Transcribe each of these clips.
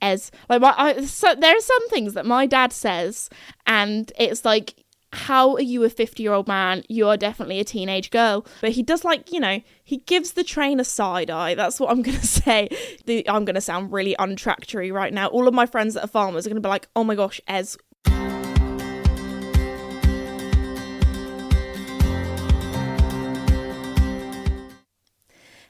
Ez. Like, there are some things that my dad says, and it's like, how are you a 50-year-old man? You are definitely a teenage girl. But he does, like, you know, he gives the train a side eye. That's what I'm going to say. I'm going to sound really untractory right now. All of my friends that are farmers are going to be like, oh my gosh, Ez.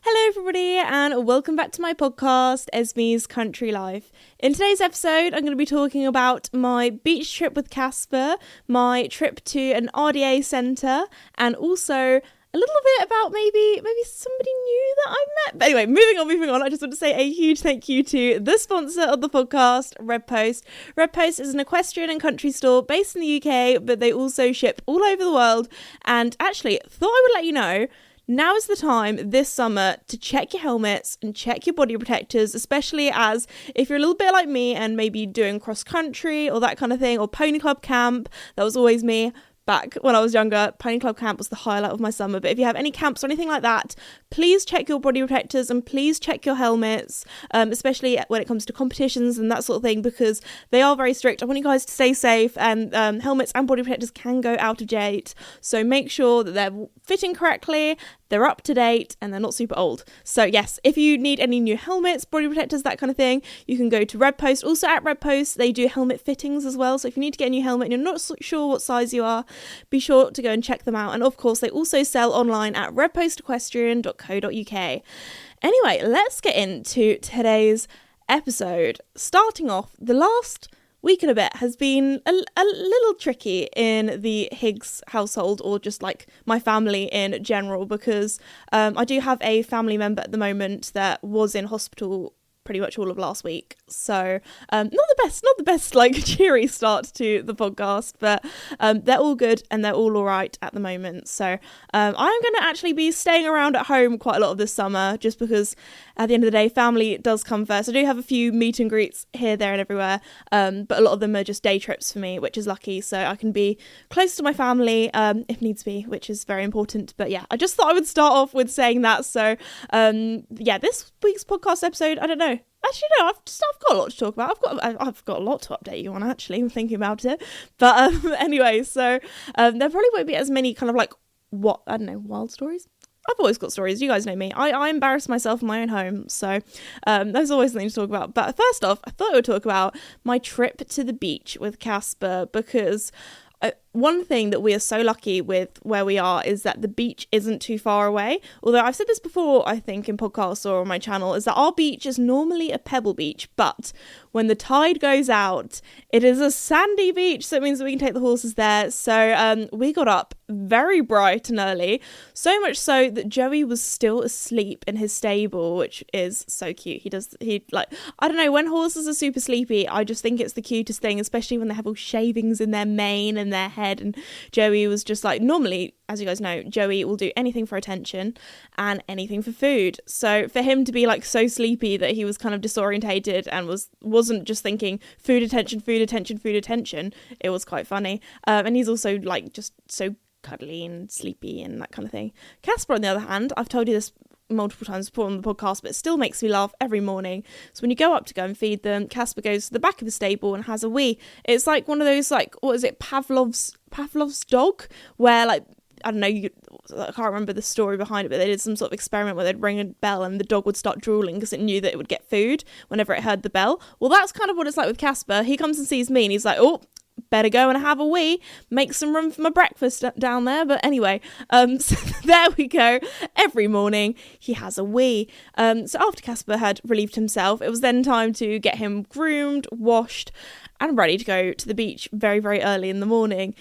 Hello everybody and welcome back to my podcast, Esme's Country Life. In today's episode, I'm going to be talking about my beach trip with Casper, my trip to an RDA centre, and also a little bit about maybe somebody new that I met. But anyway, moving on, I just want to say a huge thank you to the sponsor of the podcast, Red Post. Red Post is an equestrian and country store based in the UK, but they also ship all over the world. And actually, thought I would let you know, now is the time this summer to check your helmets and check your body protectors, especially as if you're a little bit like me and maybe doing cross country or that kind of thing, or pony club camp. That was always me. Back when I was younger, pony club camp was the highlight of my summer. But if you have any camps or anything like that, please check your body protectors and please check your helmets, especially when it comes to competitions and that sort of thing, because they are very strict. I want you guys to stay safe, and helmets and body protectors can go out of date. So make sure that they're fitting correctly, they're up to date, and they're not super old. So yes, if you need any new helmets, body protectors, that kind of thing, you can go to Red Post. Also at Red Post, they do helmet fittings as well. So if you need to get a new helmet and you're not sure what size you are, be sure to go and check them out. And of course, they also sell online at redpostequestrian.co.uk. Anyway, let's get into today's episode. Starting off, the last week and a bit has been a little tricky in the Higgs household, or just like my family in general, because I do have a family member at the moment that was in hospital pretty much all of last week. So not the best like cheery start to the podcast, but they're all good and they're all right at the moment. So I'm going to actually be staying around at home quite a lot of this summer, just because at the end of the day, family does come first. I do have a few meet and greets here, there and everywhere, but a lot of them are just day trips for me, which is lucky. So I can be close to my family if needs be, which is very important. But yeah, I just thought I would start off with saying that. So yeah, this week's podcast episode, I don't know. Actually, no, I've got a lot to talk about. I've got a lot to update you on, actually. I'm thinking about it. But anyway, so there probably won't be as many kind of like, wild stories. I've always got stories. You guys know me. I embarrass myself in my own home. So there's always something to talk about. But first off, I thought I would talk about my trip to the beach with Casper, because one thing that we are so lucky with where we are is that the beach isn't too far away. Although I've said this before, I think, in podcasts or on my channel, is that our beach is normally a pebble beach, but when the tide goes out, it is a sandy beach, so it means that we can take the horses there. So we got up very bright and early, so much so that Joey was still asleep in his stable, which is so cute. I don't know, when horses are super sleepy, I just think it's the cutest thing, especially when they have all shavings in their mane and their head. And Joey was just like, normally, as you guys know, Joey will do anything for attention and anything for food. So for him to be like so sleepy that he was kind of disorientated and wasn't just thinking food attention, it was quite funny. And he's also like just so cuddly and sleepy and that kind of thing. Casper, on the other hand, I've told you this multiple times before on the podcast, but it still makes me laugh every morning. So when you go up to go and feed them, Casper goes to the back of the stable and has a wee. It's like one of those, like, what is it, Pavlov's dog, where, like, I don't know, I can't remember the story behind it, but they did some sort of experiment where they'd ring a bell and the dog would start drooling because it knew that it would get food whenever it heard the bell. Well, that's kind of what it's like with Casper. He comes and sees me and he's like, oh, better go and have a wee, make some room for my breakfast down there. But anyway, so there we go. Every morning he has a wee. So after Casper had relieved himself, it was then time to get him groomed, washed, and ready to go to the beach very, very early in the morning.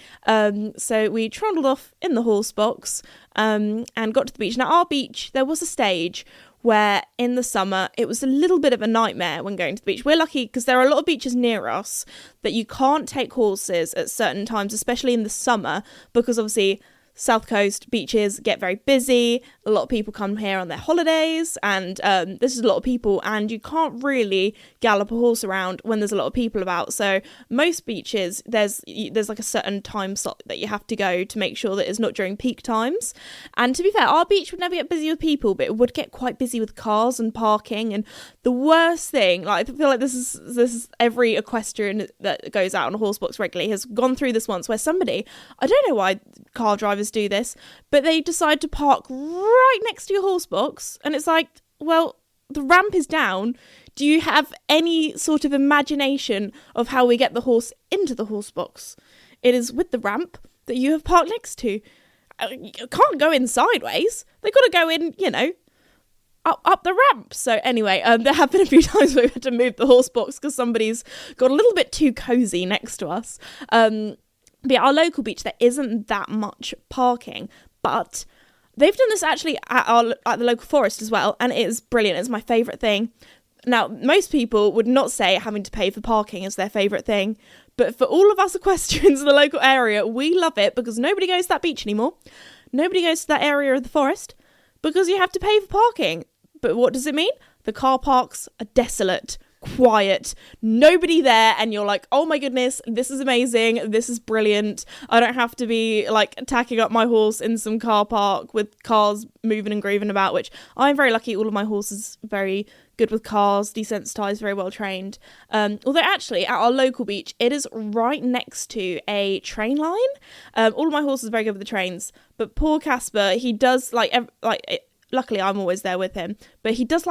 So we trundled off in the horse box and got to the beach. Now, our beach, there was a stage where in the summer it was a little bit of a nightmare when going to the beach. We're lucky because there are a lot of beaches near us that you can't take horses at certain times, especially in the summer, because obviously South Coast beaches get very busy. A lot of people come here on their holidays, and this is a lot of people, and you can't really gallop a horse around when there's a lot of people about. So most beaches, there's like a certain time slot that you have to go to make sure that it's not during peak times. And to be fair, our beach would never get busy with people, but it would get quite busy with cars and parking. And the worst thing, like I feel like this is every equestrian that goes out on a horse box regularly has gone through this once, where somebody, I don't know why car drivers do this, but they decide to park right next to your horse box, and it's like, well, the ramp is down. Do you have any sort of imagination of how we get the horse into the horse box? It is with the ramp that you have parked next to. You can't go in sideways. They've got to go in, up the ramp. So anyway, there have been a few times where we had to move the horse box because somebody's got a little bit too cozy next to us. But yeah, our local beach, there isn't that much parking, but they've done this actually at the local forest as well, and it is brilliant. It's my favourite thing. Now, most people would not say having to pay for parking is their favourite thing, but for all of us equestrians in the local area, we love it because nobody goes to that beach anymore. Nobody goes to that area of the forest because you have to pay for parking. But what does it mean? The car parks are desolate, quiet, nobody there, and you're like, oh my goodness, this is amazing, this is brilliant. I don't have to be like tacking up my horse in some car park with cars moving and grooving about, which I'm very lucky. All of my horses are very good with cars, desensitized, very well trained. Although actually at our local beach, it is right next to a train line. All of my horses are very good with the trains, but poor Casper, he does luckily, I'm always there with him, but he does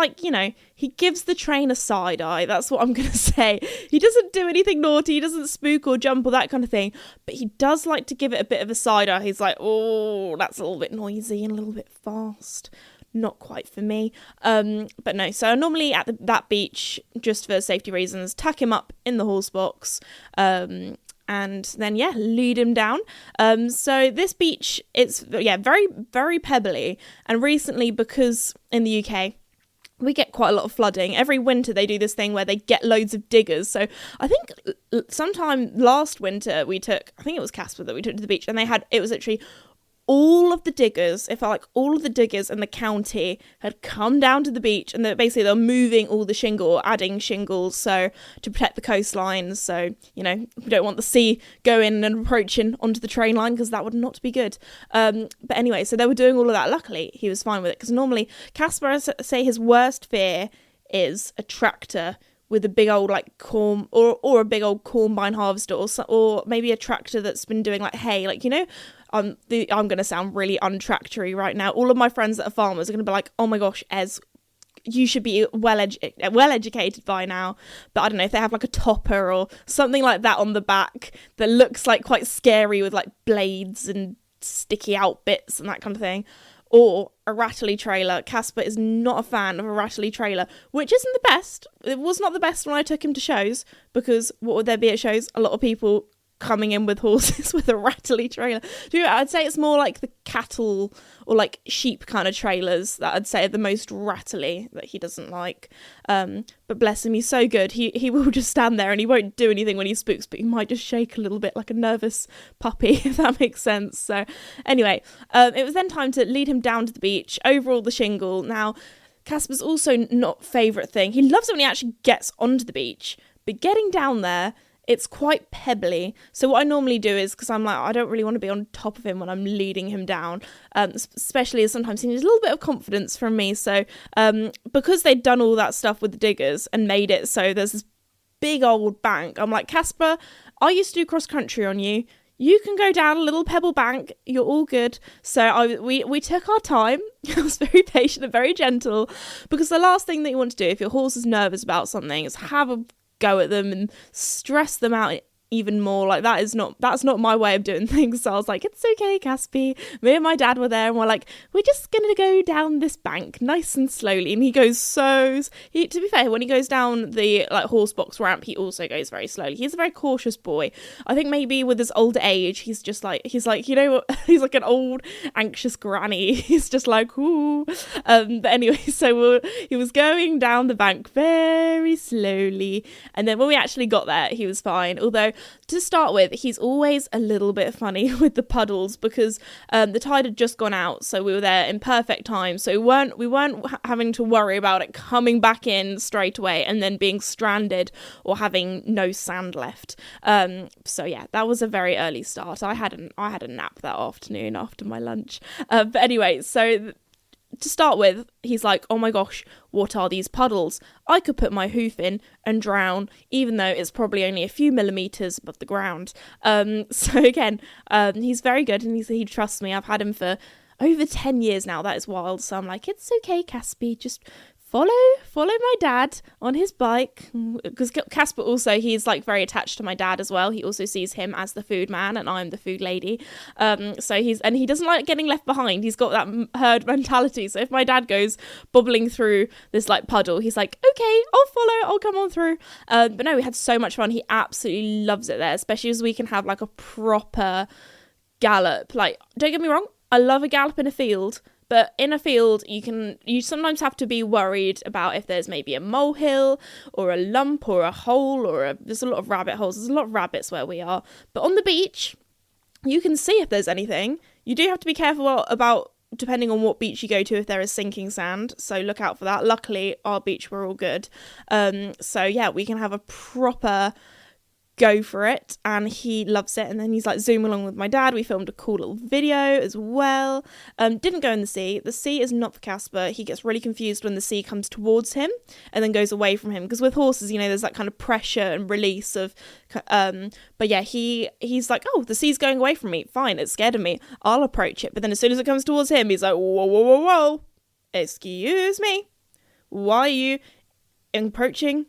he gives the train a side eye. That's what I'm going to say. He doesn't do anything naughty. He doesn't spook or jump or that kind of thing, but he does like to give it a bit of a side eye. He's like, oh, that's a little bit noisy and a little bit fast. Not quite for me. But no, so normally at that beach, just for safety reasons, tuck him up in the horse box, and then lead him down. So this beach, it's very, very pebbly, and recently, because in the UK we get quite a lot of flooding, every winter they do this thing where they get loads of diggers. So I think sometime last winter I think it was Casper that we took to the beach, and it was literally all of the diggers, it felt like all of the diggers in the county had come down to the beach, and they're moving all the shingle, or adding shingles, so to protect the coastlines. So, we don't want the sea going and approaching onto the train line, because that would not be good. But anyway, so they were doing all of that. Luckily, he was fine with it, because normally Casper, say his worst fear is a tractor with a big old corn or a big old combine harvester, or maybe a tractor that's been doing hay, I'm going to sound really untractory right now. All of my friends that are farmers are going to be like, oh my gosh, Ez, you should be well educated by now. But I don't know, if they have a topper or something like that on the back that looks quite scary with blades and sticky out bits and that kind of thing, or a rattly trailer. Casper is not a fan of a rattly trailer, which isn't the best. It was not the best when I took him to shows, because what would there be at shows? A lot of people coming in with horses with a rattly trailer. I'd say it's more like the cattle or sheep kind of trailers that I'd say are the most rattly, that he doesn't like. But bless him, he's so good. He will just stand there and he won't do anything when he spooks, but he might just shake a little bit like a nervous puppy, if that makes sense. So anyway, it was then time to lead him down to the beach, over all the shingle. Now, Casper's also not favourite thing. He loves it when he actually gets onto the beach, but getting down there, it's quite pebbly. So what I normally do is, because I'm I don't really want to be on top of him when I'm leading him down, especially as sometimes he needs a little bit of confidence from me. So because they'd done all that stuff with the diggers and made it so there's this big old bank, I'm like, Casper, I used to do cross country on you. You can go down a little pebble bank. You're all good. So we took our time. I was very patient and very gentle, because the last thing that you want to do if your horse is nervous about something is have a go at them and stress them out even more. That's not my way of doing things. So I was like, it's okay, Casper. Me and my dad were there, and we're we're just gonna go down this bank nice and slowly. And he goes to be fair, when he goes down the horse box ramp, he also goes very slowly. He's a very cautious boy. I think maybe with his older age, he's just he's you know what, he's like an old anxious granny. He's just ooh. But anyway, so he was going down the bank very slowly, and then when we actually got there, he was fine. Although to start with, he's always a little bit funny with the puddles because the tide had just gone out, so we were there in perfect time. So we weren't having to worry about it coming back in straight away and then being stranded or having no sand left. So yeah, that was a very early start. I had a nap that afternoon after my lunch. But anyway, so to start with, he's like, oh my gosh, what are these puddles? I could put my hoof in and drown, even though it's probably only a few millimetres above the ground. So again, he's very good, and he trusts me. I've had him for over 10 years now. That is wild. So I'm like, it's okay, Casper, just follow my dad on his bike, because Casper also, he's like very attached to my dad as well. He also sees him as the food man and I'm the food lady. So he doesn't like getting left behind. He's got that herd mentality. So if my dad goes bobbling through this like puddle, he's like, okay, I'll follow, I'll come on through. But no, we had so much fun. He absolutely loves it there, especially as we can have like a proper gallop. Like, don't get me wrong, I love a gallop in a field. But in a field, you sometimes have to be worried about if there's maybe a molehill or a lump or a hole there's a lot of rabbit holes. There's a lot of rabbits where we are. But on the beach, you can see if there's anything. You do have to be careful about, depending on what beach you go to, if there is sinking sand. So look out for that. Luckily, our beach, we're all good. So yeah, we can have a proper go for it, and he loves it. And then he's like zooming along with my dad. We filmed a cool little video as well. Didn't go in the sea. The sea is not for Casper. He gets really confused when the sea comes towards him and then goes away from him, because with horses, you know, there's that kind of pressure and release of but yeah, he's like, oh, the sea's going away from me, fine, it's scared of me, I'll approach it. But then as soon as it comes towards him, he's like, whoa, excuse me, why are you encroaching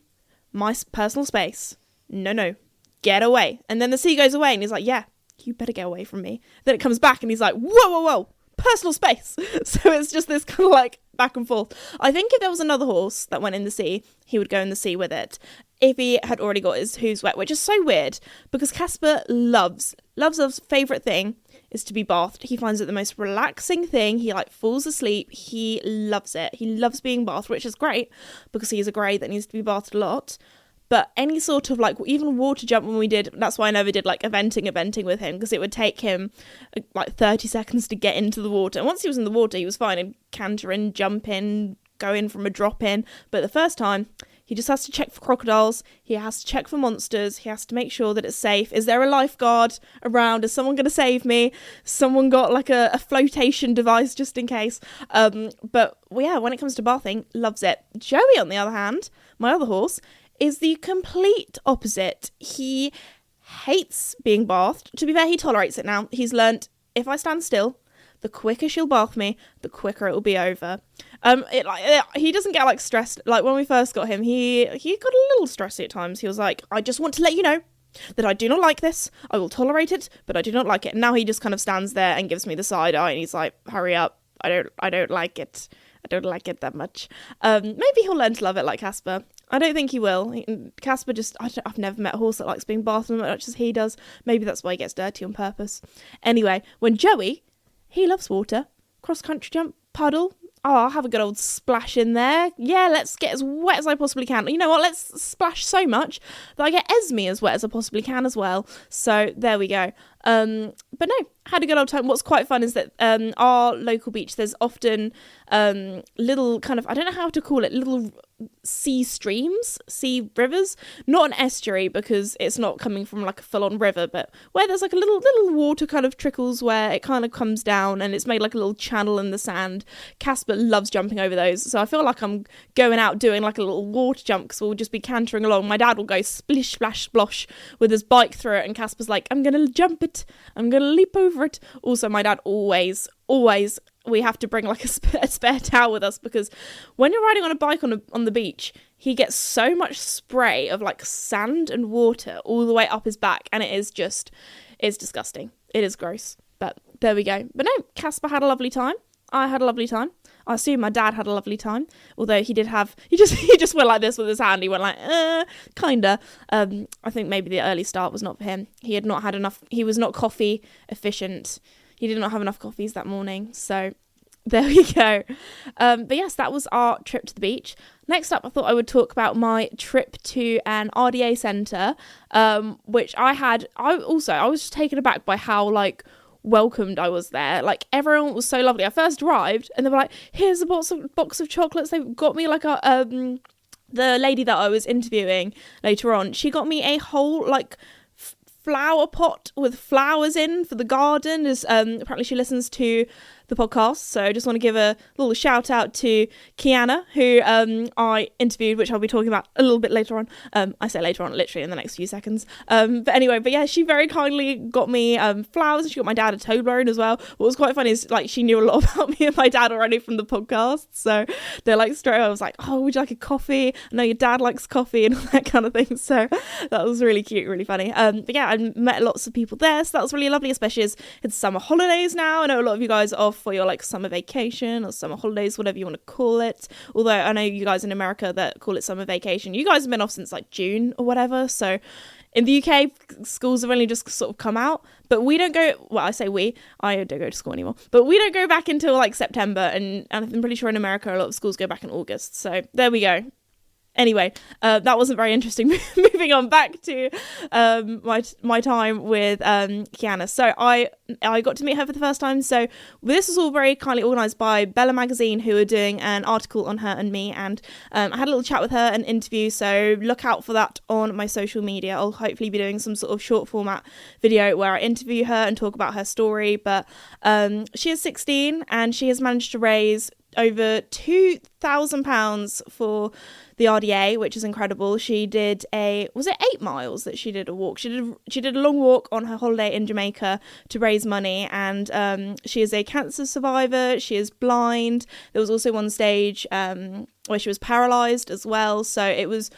my personal space? No, get away. And then the sea goes away and he's like, yeah, you better get away from me. Then it comes back and he's like, whoa, personal space. So it's just this kind of like back and forth. I think if there was another horse that went in the sea, he would go in the sea with it, if he had already got his hooves wet, which is so weird because Casper loves favourite thing is to be bathed. He finds it the most relaxing thing. He like falls asleep. He loves it. He loves being bathed, which is great because he's a grey that needs to be bathed a lot. But any sort of like, even water jump when we did, that's why I never did like eventing with him, because it would take him like 30 seconds to get into the water. And once he was in the water, he was fine, and canter in, jump in, go in from a drop in. But the first time, he just has to check for crocodiles. He has to check for monsters. He has to make sure that it's safe. Is there a lifeguard around? Is someone going to save me? Someone got like a flotation device just in case. But well, yeah, when it comes to bathing, loves it. Joey, on the other hand, my other horse, is the complete opposite. He hates being bathed. To be fair, he tolerates it now. He's learnt, if I stand still, the quicker she'll bath me, the quicker it will be over. He doesn't get like stressed. Like when we first got him, he got a little stressy at times. He was like, I just want to let you know that I do not like this. I will tolerate it, but I do not like it. And now he just kind of stands there and gives me the side eye, and he's like, hurry up. I don't like it. I don't like it that much. Maybe he'll learn to love it like Casper. I don't think he will. Casper I've never met a horse that likes being bathed as much as he does. Maybe that's why he gets dirty on purpose. Anyway, when Joey, he loves water. Cross-country jump, puddle. Oh, I'll have a good old splash in there. Yeah, let's get as wet as I possibly can. You know what? Let's splash so much that I get Esme as wet as I possibly can as well. So there we go. But no, had a good old time. What's quite fun is that our local beach, there's often little kind of, I don't know how to call it, little sea streams, sea rivers, not an estuary because it's not coming from like a full-on river, but where there's like a little water kind of trickles where it kind of comes down and it's made like a little channel in the sand. Casper loves jumping over those, so I feel like I'm going out doing like a little water jump because we'll just be cantering along. My dad will go splish splash splosh with his bike through it, and Casper's like, I'm gonna jump it, I'm gonna leap over it. Also, my dad always we have to bring like a spare towel with us, because when you're riding on a bike on the beach, he gets so much spray of like sand and water all the way up his back, and it's disgusting. It is gross, but there we go. But no, Casper had a lovely time. I had a lovely time. I assume my dad had a lovely time, although he just went like this with his hand. He went like, kinda. I think maybe the early start was not for him. He had not had enough. He was not coffee efficient. He did not have enough coffees that morning. So There we go. But yes, that was our trip to the beach. Next up, I thought I would talk about my trip to an RDA centre, which I was just taken aback by how, like, welcomed I was there. Like, everyone was so lovely. I first arrived and they were like, here's a box of chocolates. They got me like the lady that I was interviewing later on, she got me a whole, like, flower pot with flowers in for the garden, as apparently she listens to the podcast. So I just want to give a little shout out to Kiana, who I interviewed, which I'll be talking about a little bit later on. I say later on, literally in the next few seconds. But yeah, she very kindly got me flowers, and she got my dad a Toblerone as well. What was quite funny is, like, she knew a lot about me and my dad already from the podcast, so they're like, straight away I was like, oh, would you like a coffee? I know your dad likes coffee and all that kind of thing, so that was really cute, really funny. But yeah, I met lots of people there, so that was really lovely, especially as it's summer holidays now. I know a lot of you guys are off for your, like, summer vacation or summer holidays, whatever you want to call it, although I know you guys in America that call it summer vacation, you guys have been off since like June or whatever. So in the UK, schools have only just sort of come out, but we don't go, well, I say I don't go to school anymore, but we don't go back until like September, and I'm pretty sure in America a lot of schools go back in August, so there we go. Anyway, that wasn't very interesting. Moving on back to my time with Kiana. So I got to meet her for the first time. So this was all very kindly organised by Bella Magazine, who were doing an article on her and me. And I had a little chat with her, an interview. So look out for that on my social media. I'll hopefully be doing some sort of short format video where I interview her and talk about her story. But she is 16 and she has managed to raise over £2,000 for the RDA, which is incredible. She did was it 8 miles that she did a walk? She did a long walk on her holiday in Jamaica to raise money, and she is a cancer survivor. She is blind. There was also one stage where she was paralysed as well. So it was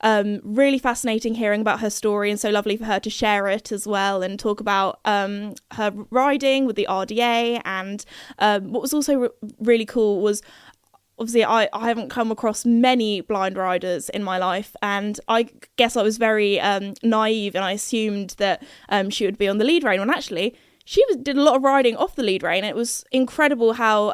really fascinating hearing about her story, and so lovely for her to share it as well and talk about her riding with the RDA. And what was also really cool was, obviously I haven't come across many blind riders in my life, and I guess I was very naive, and I assumed that she would be on the lead rein, when actually she did a lot of riding off the lead rein. It was incredible how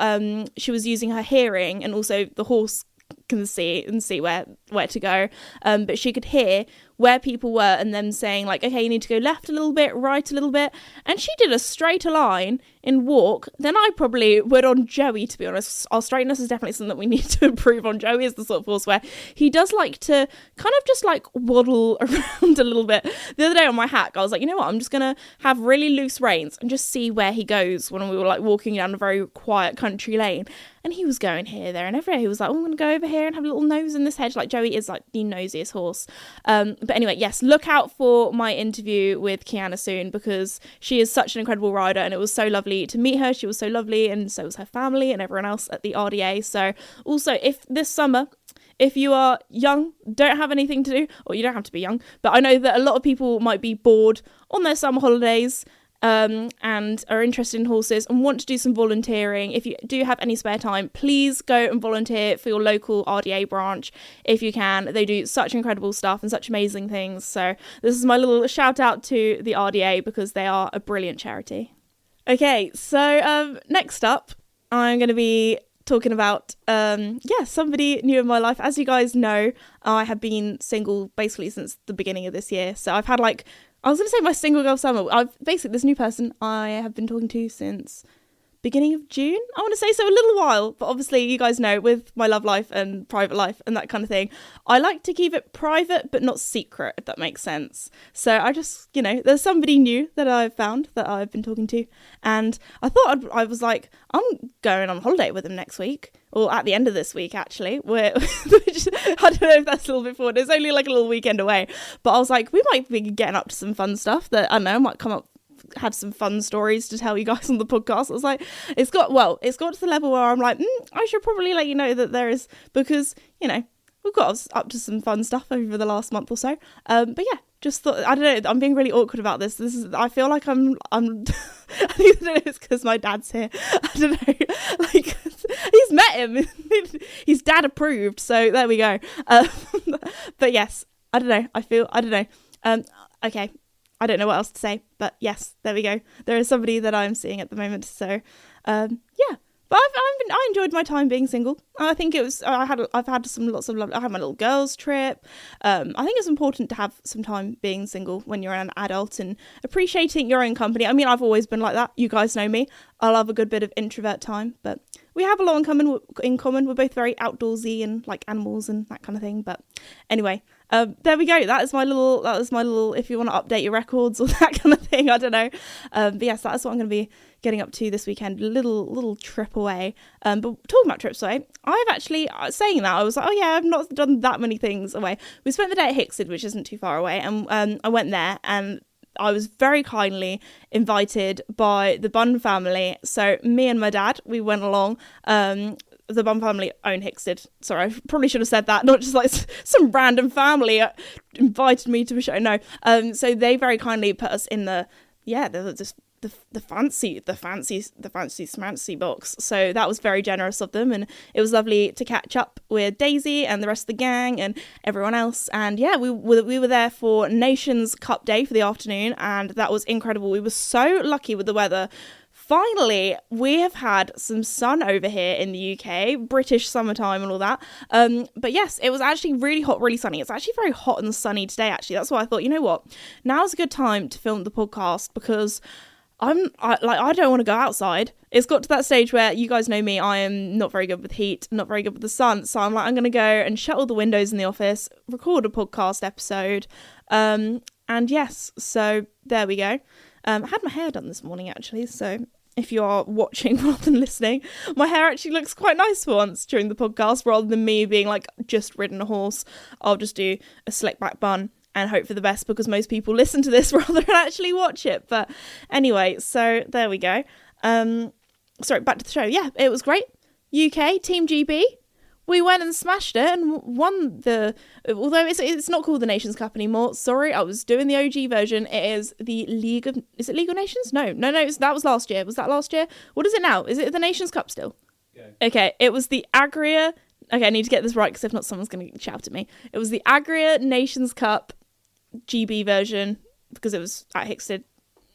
she was using her hearing, and also the horse can see where to go, but she could hear where people were and them saying, like, okay, you need to go left a little bit, right a little bit, and she did a straighter line in walk than I probably would on Joey, to be honest. Our straightness is definitely something that we need to improve on. Joey is the sort of horse where he does like to kind of just like waddle around a little bit. The other day on my hack, I was like, you know what, I'm just gonna have really loose reins and just see where he goes when we were like walking down a very quiet country lane. And he was going here, there, and everywhere. He was like, oh, I'm going to go over here and have a little nose in this hedge. Like, Joey is, like, the nosiest horse. But anyway, yes, look out for my interview with Kiana soon, because she is such an incredible rider, and it was so lovely to meet her. She was so lovely, and so was her family and everyone else at the RDA. So, also, if this summer, if you are young, don't have anything to do, or you don't have to be young, but I know that a lot of people might be bored on their summer holidays, and are interested in horses and want to do some volunteering. If you do have any spare time, please go and volunteer for your local RDA branch if you can. They do such incredible stuff and such amazing things. So this is my little shout out to the RDA, because they are a brilliant charity. Okay, so next up, I'm going to be talking about somebody new in my life. As you guys know, I have been single basically since the beginning of this year. So I've had I was going to say my single girl summer. I've basically this new person I have been talking to since beginning of June, I want to say, so a little while. But obviously you guys know, with my love life and private life and that kind of thing, I like to keep it private but not secret, if that makes sense. So I just, there's somebody new that I've found that I've been talking to, and I thought I was like, I'm going on holiday with him next week, or at the end of this week actually, which I don't know if that's a little bit forward. It's only like a little weekend away, but I was like, we might be getting up to some fun stuff that, I don't know, might come up, have some fun stories to tell you guys on the podcast. I was like, it's got to the level where I'm like, I should probably let you know that there is, because we've got up to some fun stuff over the last month or so. But yeah, just thought, I don't know, I'm being really awkward about this. I feel like I'm I think it's because my dad's here. I don't know, like, he's met him. He's dad approved, so there we go. But yes, I don't know. Okay, I don't know what else to say, but yes, there we go. There is somebody that I'm seeing at the moment, so yeah. But I enjoyed my time being single. I think it was, I've had some lots of love. I had my little girls trip. I think it's important to have some time being single when you're an adult and appreciating your own company. I mean, I've always been like that. You guys know me. I love a good bit of introvert time, but we have a lot in common. We're both very outdoorsy and like animals and that kind of thing. But anyway, there we go. That was my little, if you want to update your records or that kind of thing, I don't know. But yes, that's what I'm going to be getting up to this weekend. Little trip away. But talking about trips away, I've actually, saying that, I was like, oh yeah, I've not done that many things away. We spent the day at Hickstead, which isn't too far away. And I went there and I was very kindly invited by the Bunn family. So me and my dad, we went along. The Bunn family own Hickstead. Sorry, I probably should have said that, not just like some random family invited me to a show. No, so they very kindly put us in the fancy smancy box. So that was very generous of them, and it was lovely to catch up with Daisy and the rest of the gang and everyone else. And yeah, we were there for Nations Cup Day for the afternoon, and that was incredible. We were so lucky with the weather. Finally, we have had some sun over here in the UK, British summertime and all that. But yes, it was actually really hot, really sunny. It's actually very hot and sunny today, actually. That's why I thought, you know what? Now's a good time to film the podcast because I don't want to go outside. It's got to that stage where, you guys know me, I am not very good with heat, not very good with the sun. So I'm like, I'm going to go and shut all the windows in the office, record a podcast episode. And yes, so there we go. I had my hair done this morning, actually, so if you are watching rather than listening, my hair actually looks quite nice for once during the podcast, rather than me being like just ridden a horse. I'll just do a slick back bun and hope for the best, because most people listen to this rather than actually watch it. But anyway, so there we go. Sorry, back to the show. Yeah, it was great. UK, Team GB. We went and smashed it and won although it's not called the Nations Cup anymore. Sorry, I was doing the OG version. It is the is it League of Nations? No, that was last year. Was that last year? What is it now? Is it the Nations Cup still? Yeah. Okay, it was the Agria. Okay, I need to get this right because if not, someone's going to shout at me. It was the Agria Nations Cup GB version because it was at Hickstead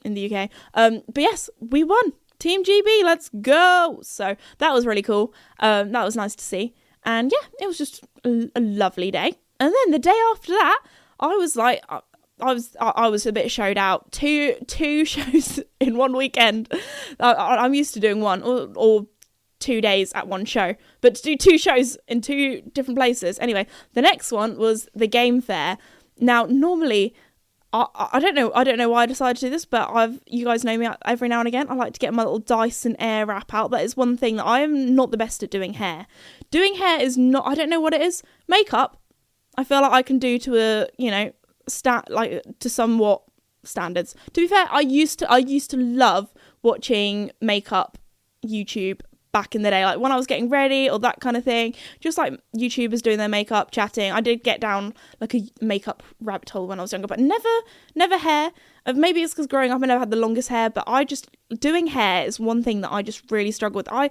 in the UK. But yes, we won. Team GB, let's go. So that was really cool. That was nice to see. And yeah, it was just a lovely day. And then the day after that, I was like, I was a bit showed out. Two shows in one weekend. I'm used to doing one or 2 days at one show, but to do two shows in two different places. Anyway, the next one was the game fair. Now, normally, I don't know why I decided to do this, but you guys know me, every now and again I like to get my little Dyson Airwrap out. That is one thing that I am not the best at doing hair. Doing hair is not, I don't know what it is. Makeup, I feel like I can do to to somewhat standards. To be fair, I used to love watching makeup YouTube back in the day, like when I was getting ready or that kind of thing, just like YouTubers doing their makeup, chatting. I did get down like a makeup rabbit hole when I was younger, but never hair. Maybe it's because growing up I never had the longest hair, but doing hair is one thing that I just really struggle with. I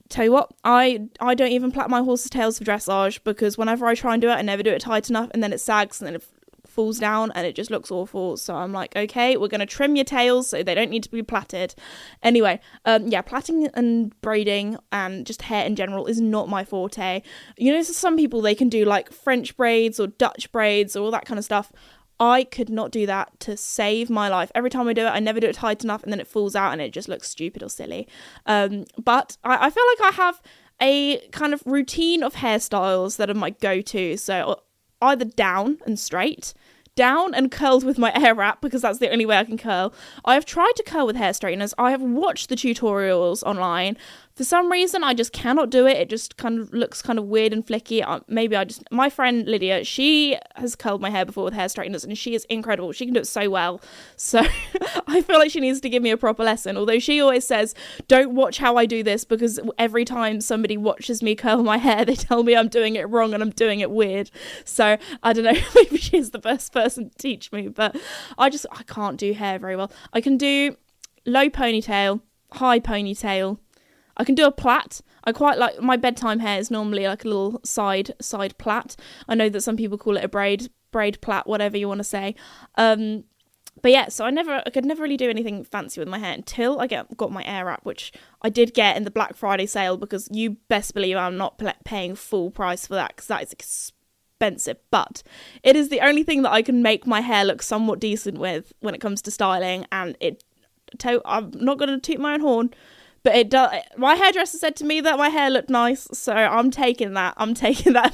tell you what, I don't even plait my horse's tails for dressage, because whenever I try and do it, I never do it tight enough, and then it sags and then it falls down and it just looks awful. So I'm like, okay, we're going to trim your tails so they don't need to be plaited. Anyway, plaiting and braiding and just hair in general is not my forte. You know, so some people, they can do like French braids or Dutch braids or all that kind of stuff. I could not do that to save my life. Every time I do it, I never do it tight enough, and then it falls out and it just looks stupid or silly. But I feel like I have a kind of routine of hairstyles that are my go-to. So either down and straight, down and curled with my Airwrap, because that's the only way I can curl. I have tried to curl with hair straighteners. I have watched the tutorials online. For some reason, I just cannot do it. It just kind of looks kind of weird and flicky. My friend Lydia, she has curled my hair before with hair straighteners, and she is incredible. She can do it so well. So I feel like she needs to give me a proper lesson. Although she always says, don't watch how I do this, because every time somebody watches me curl my hair, they tell me I'm doing it wrong and I'm doing it weird. So I don't know, maybe she's the best person to teach me, but I can't do hair very well. I can do low ponytail, high ponytail. I can do a plait. I quite like, my bedtime hair is normally like a little side plait. I know that some people call it a braid plait, whatever you want to say. But yeah, so I could never really do anything fancy with my hair until I got my air wrap, which I did get in the Black Friday sale, because you best believe I'm not paying full price for that, because that is expensive. But it is the only thing that I can make my hair look somewhat decent with when it comes to styling, and I'm not going to toot my own horn, but it does. My hairdresser said to me that my hair looked nice, so I'm taking that.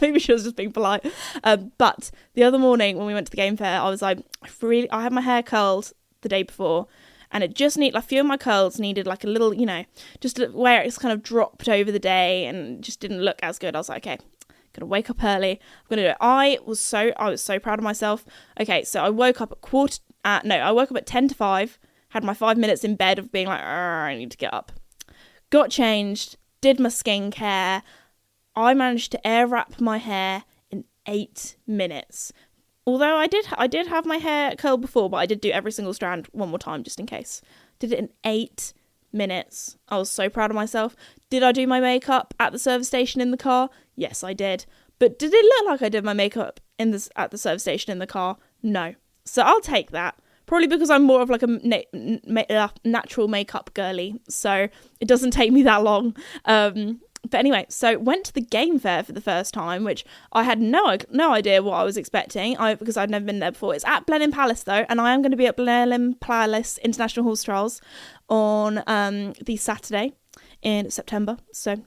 Maybe she was just being polite. But the other morning when we went to the game fair, I was like, I had my hair curled the day before, and it just a few of my curls needed like a little, just where it's kind of dropped over the day and just didn't look as good. I was like, okay, I'm gonna wake up early. I'm gonna do it. I was so proud of myself. Okay, so I woke up I woke up at 10 to 5. Had my 5 minutes in bed of being like, I need to get up. Got changed, did my skincare. I managed to air wrap my hair in 8 minutes. Although I did have my hair curled before, but I did do every single strand one more time just in case. Did it in 8 minutes. I was so proud of myself. Did I do my makeup at the service station in the car? Yes, I did. But did it look like I did my makeup at the service station in the car? No. So I'll take that. Probably because I'm more of like a natural makeup girly, so it doesn't take me that long. But anyway, so went to the game fair for the first time, which I had no idea what I was expecting, because I'd never been there before. It's at Blenheim Palace though, and I am going to be at Blenheim Palace International Horse Trials on the Saturday in September. So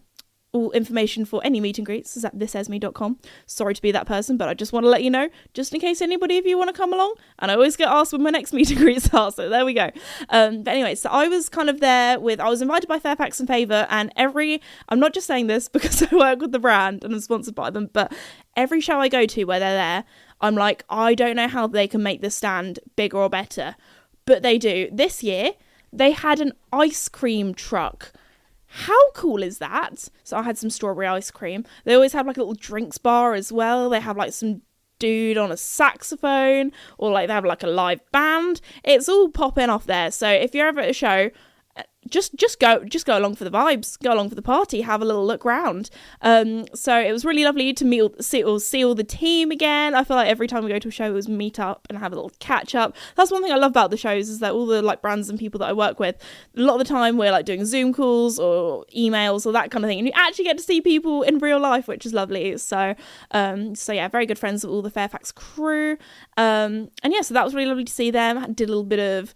all information for any meet and greets is at thisesme.com. Sorry to be that person, but I just want to let you know, just in case anybody of you want to come along. And I always get asked when my next meet and greets are, so there we go. But anyway, so I was kind of there I was invited by Fairfax and Favour, and I'm not just saying this because I work with the brand and I'm sponsored by them, but every show I go to where they're there, I'm like, I don't know how they can make this stand bigger or better, but they do. This year, they had an ice cream truck. How cool is that? So I had some strawberry ice cream. They always have like a little drinks bar as well. They have like some dude on a saxophone, or like they have like a live band. It's all popping off there. So if you're ever at a show, just go along for the vibes, go along for the party, have a little look round. So it was really lovely to see all the team again. I feel like every time we go to a show, it was meet up and have a little catch up. That's one thing I love about the shows, is that all the like brands and people that I work with, a lot of the time we're like doing Zoom calls or emails or that kind of thing, and you actually get to see people in real life, which is lovely. So yeah, very good friends with all the Fairfax crew. And yeah, so that was really lovely to see them. Did a little bit of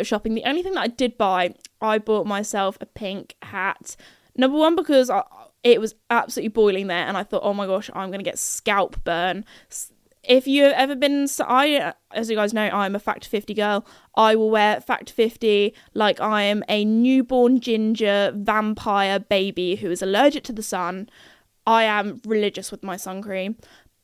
shopping. The only thing that I did buy, I bought myself a pink hat. Number one, because it was absolutely boiling there, and I thought, oh my gosh, I'm going to get scalp burn. If you've ever been, as you guys know, I'm a Factor 50 girl. I will wear Factor 50 like I am a newborn ginger vampire baby who is allergic to the sun. I am religious with my sun cream.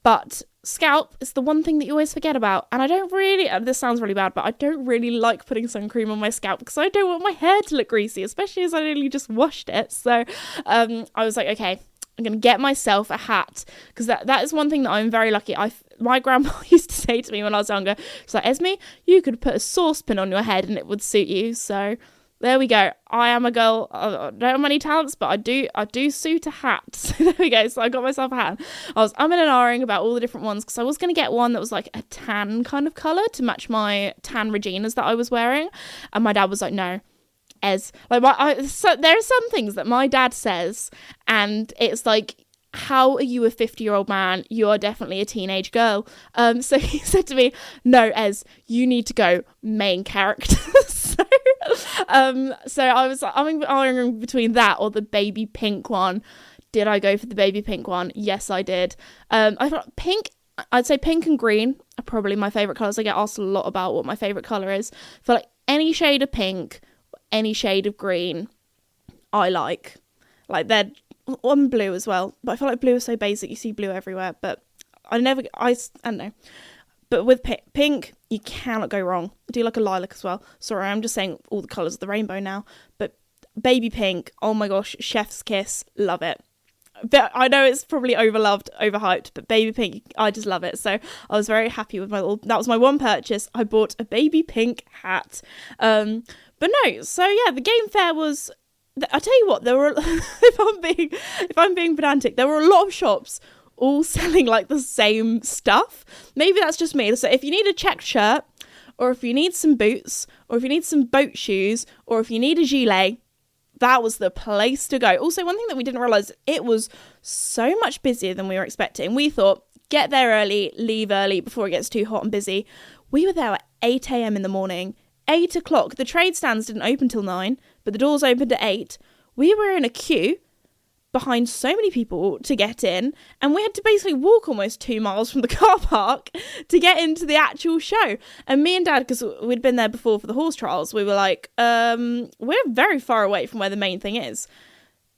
But scalp is the one thing that you always forget about. And I don't really, this sounds really bad, but I don't really like putting sun cream on my scalp because I don't want my hair to look greasy, especially as I only just washed it. So I was like, okay, I'm going to get myself a hat, because that is one thing that I'm very lucky. My grandma used to say to me when I was younger, she's like, Esme, you could put a saucepan on your head and it would suit you. So there we go. I am a girl. I don't have many talents, but I do suit a hat. So there we go. So I got myself a hat. I was umming and ahhing about all the different ones, because I was going to get one that was like a tan kind of colour to match my tan Reginas that I was wearing. And my dad was like, no, Ez. Like, so there are some things that my dad says, and it's like, how are you a 50-year-old man? You are definitely a teenage girl. So he said to me, no, Ez, you need to go main character. So I was like, I'm arguing between that or the baby pink one. Did I go for the baby pink one? Yes, I did. I thought pink, I'd say pink and green are probably my favourite colours. I get asked a lot about what my favourite colour is. I feel like any shade of pink, any shade of green, I like. Like, they're on blue as well, but I feel like blue is so basic. You see blue everywhere, but I don't know. But with pink, you cannot go wrong. I do like a lilac as well. Sorry, I'm just saying all the colours of the rainbow now. But baby pink, oh my gosh, chef's kiss, love it. But I know it's probably overhyped, but baby pink, I just love it. So I was very happy with that was my one purchase. I bought a baby pink hat. But no, so yeah, the game fair was, I tell you what, there were, if I'm being pedantic, there were a lot of shops all selling like the same stuff. Maybe that's just me. So if you need a checked shirt or if you need some boots, or if you need some boat shoes, or if you need a gilet, that was the place to go. Also, one thing that we didn't realise, it was so much busier than we were expecting. We thought, get there early, leave early before it gets too hot and busy. We were there at 8 a.m. in the morning. 8 o'clock. The trade stands didn't open till 9, but the doors opened at 8. We were in a queue behind so many people to get in, and we had to basically walk almost 2 miles from the car park to get into the actual show. And me and Dad, because we'd been there before for the horse trials, we were like, we're very far away from where the main thing is.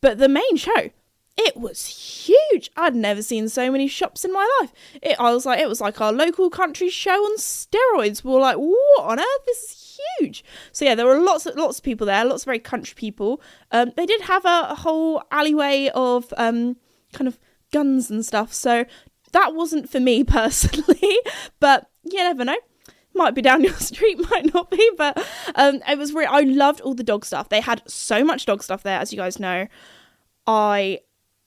But the main show, it was huge. I'd never seen so many shops in my life. It was like our local country show on steroids. We were like, what on earth? This is huge. So yeah, there were lots of people there, lots of very country people. They did have a whole alleyway of kind of guns and stuff. So that wasn't for me personally, but you never know. Might be down your street, might not be, but it was really, I loved all the dog stuff. They had so much dog stuff there, as you guys know.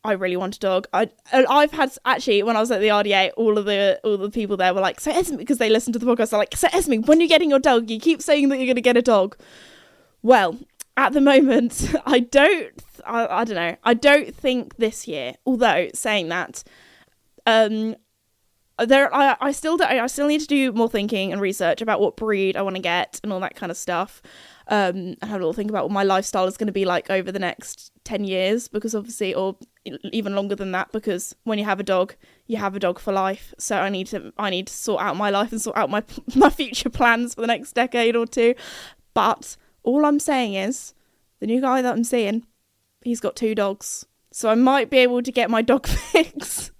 I really want a dog. I've had, actually, when I was at the RDA, all the people there were like, so Esme, because they listened to the podcast, they're like, so Esme, when you're getting your dog, you keep saying that you're going to get a dog. Well, at the moment, I don't know. I don't think this year, although saying that, I still need to do more thinking and research about what breed I want to get and all that kind of stuff. And have a little think about what my lifestyle is going to be like over the next 10 years, because obviously, or even longer than that, because when you have a dog, you have a dog for life. So I need to sort out my life and sort out my future plans for the next decade or two. But all I'm saying is, the new guy that I'm seeing, he's got 2 dogs, so I might be able to get my dog fix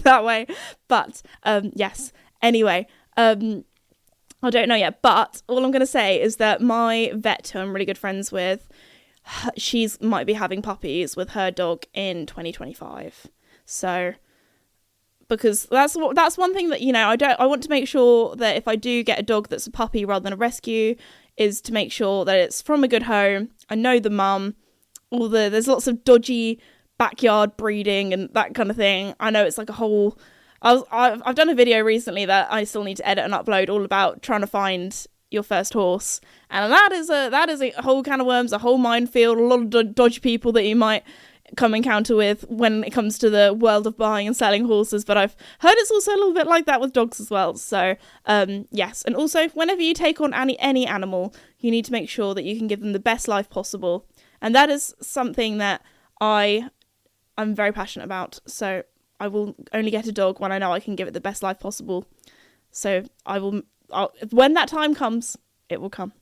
that way. But yes, anyway, I don't know yet, but all I'm going to say is that my vet, who I'm really good friends with, she's might be having puppies with her dog in 2025. So, because that's one thing that, you know, I want to make sure that if I do get a dog that's a puppy rather than a rescue, is to make sure that it's from a good home. I know the mum. There's lots of dodgy backyard breeding and that kind of thing. I know it's like a whole. I've done a video recently that I still need to edit and upload, all about trying to find your first horse, and that is a whole can of worms, a whole minefield, a lot of dodgy people that you might come encounter with when it comes to the world of buying and selling horses. But I've heard it's also a little bit like that with dogs as well. So yes, and also whenever you take on any animal, you need to make sure that you can give them the best life possible, and that is something that I'm very passionate about. So I will only get a dog when I know I can give it the best life possible. So when that time comes, it will come.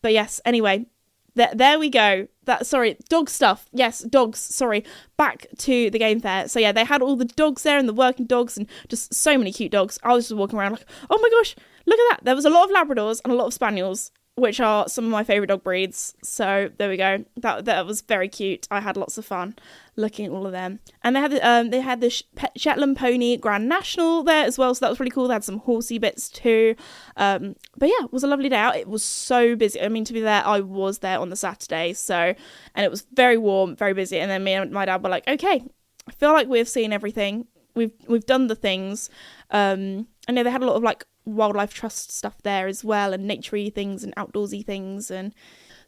But yes, anyway, there we go. Dog stuff. Yes, dogs. Sorry. Back to the game fair. So yeah, they had all the dogs there and the working dogs and just so many cute dogs. I was just walking around like, oh my gosh, look at that. There was a lot of Labradors and a lot of Spaniels, which are some of my favourite dog breeds. So there we go. That was very cute. I had lots of fun looking at all of them. And they had the Shetland Pony Grand National there as well, so that was really cool. They had some horsey bits too. But yeah, it was a lovely day out. It was so busy. I mean, to be there, I was there on the Saturday, and it was very warm, very busy. And then me and my dad were like, okay, I feel like we've seen everything. We've done the things. I know they had a lot of like wildlife trust stuff there as well, and naturey things and outdoorsy things. And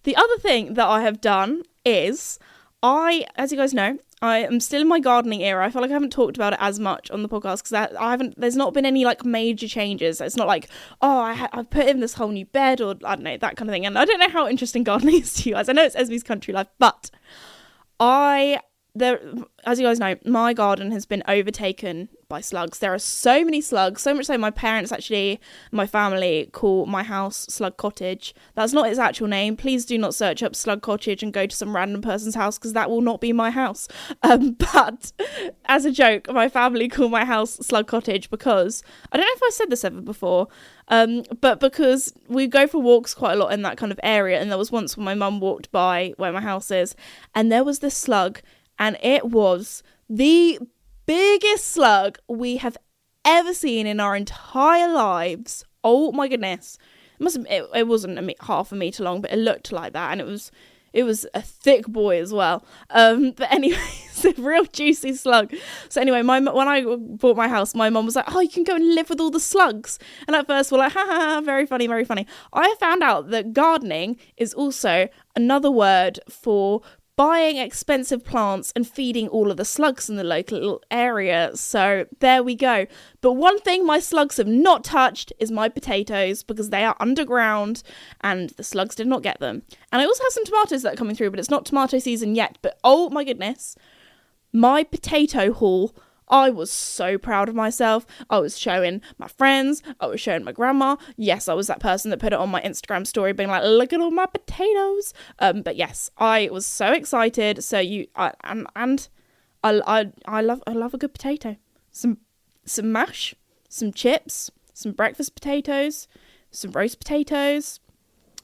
the other thing that I have done is as you guys know, I am still in my gardening era. I feel like I haven't talked about it as much on the podcast because there's not been any like major changes. It's not like, I've put in this whole new bed, or I don't know, that kind of thing. And I don't know how interesting gardening is to you guys. I know it's Esme's country life, but as you guys know, my garden has been overtaken by slugs. There are so many slugs, so much so my parents, actually, my family, call my house Slug Cottage. That's not its actual name. Please do not search up Slug Cottage and go to some random person's house, because that will not be my house. But as a joke, my family call my house Slug Cottage because, I don't know if I said this ever before, but because we go for walks quite a lot in that kind of area, and there was once when my mum walked by where my house is, and there was this slug, and it was the biggest slug we have ever seen in our entire lives. Oh my goodness. It wasn't half a metre long, but it looked like that, and it It was a thick boy as well. But anyway, it's a real juicy slug. So anyway, when I bought my house, my mum was like, oh, you can go and live with all the slugs. And at first we're like, ha ha ha, very funny, very funny. I found out that gardening is also another word for buying expensive plants and feeding all of the slugs in the local area. So there we go. But one thing my slugs have not touched is my potatoes, because they are underground and the slugs did not get them. And I also have some tomatoes that are coming through, but it's not tomato season yet. But oh my goodness, my potato haul, I was so proud of myself. I was showing my friends. I was showing my grandma. Yes, I was that person that put it on my Instagram story being like, look at all my potatoes. But yes, I was so excited. So I love a good potato. Some mash, some chips, some breakfast potatoes, some roast potatoes,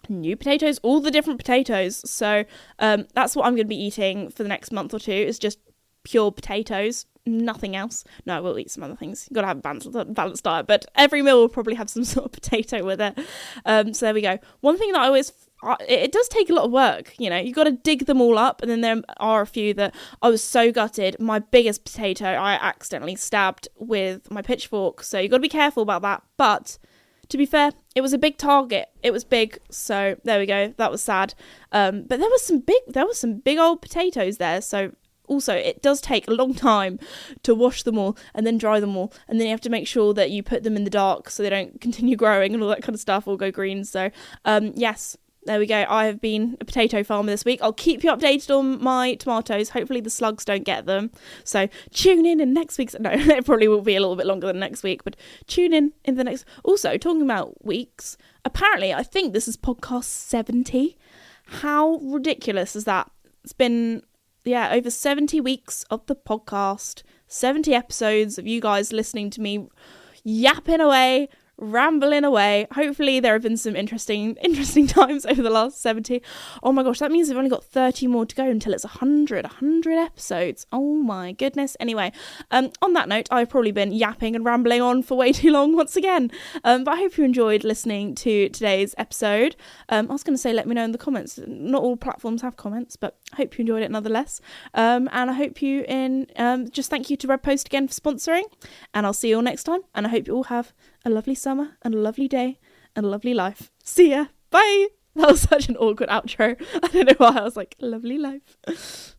new potatoes, all the different potatoes. So that's what I'm going to be eating for the next month or two, is just pure potatoes. Nothing else. No, I will eat some other things. You've got to have a balanced diet, but every meal will probably have some sort of potato with it. So there we go. One thing that I always... it does take a lot of work, you know. You've got to dig them all up, and then there are a few that I was so gutted. My biggest potato I accidentally stabbed with my pitchfork, so you've got to be careful about that. But to be fair, it was a big target. It was big, so there we go. That was sad. But there was some big old potatoes there, so... Also, it does take a long time to wash them all and then dry them all. And then you have to make sure that you put them in the dark so they don't continue growing and all that kind of stuff or go green. So, yes, there we go. I have been a potato farmer this week. I'll keep you updated on my tomatoes. Hopefully the slugs don't get them. So tune in next week's... No, it probably will be a little bit longer than next week, but tune in the next... Also, talking about weeks, apparently I think this is podcast 70. How ridiculous is that? It's been... Yeah, over 70 weeks of the podcast, 70 episodes of you guys listening to me yapping away, rambling away. Hopefully there have been some interesting times over the last 70. Oh my gosh, that means we've only got 30 more to go until it's 100 episodes. Oh my goodness. Anyway, on that note, I've probably been yapping and rambling on for way too long once again. But I hope you enjoyed listening to today's episode. I was going to say, let me know in the comments. Not all platforms have comments, but I hope you enjoyed it nonetheless. And I hope you just thank you to Red Post again for sponsoring, and I'll see you all next time. And I hope you all have a lovely summer and a lovely day and a lovely life. See ya. Bye. That was such an awkward outro. I don't know why I was like, lovely life.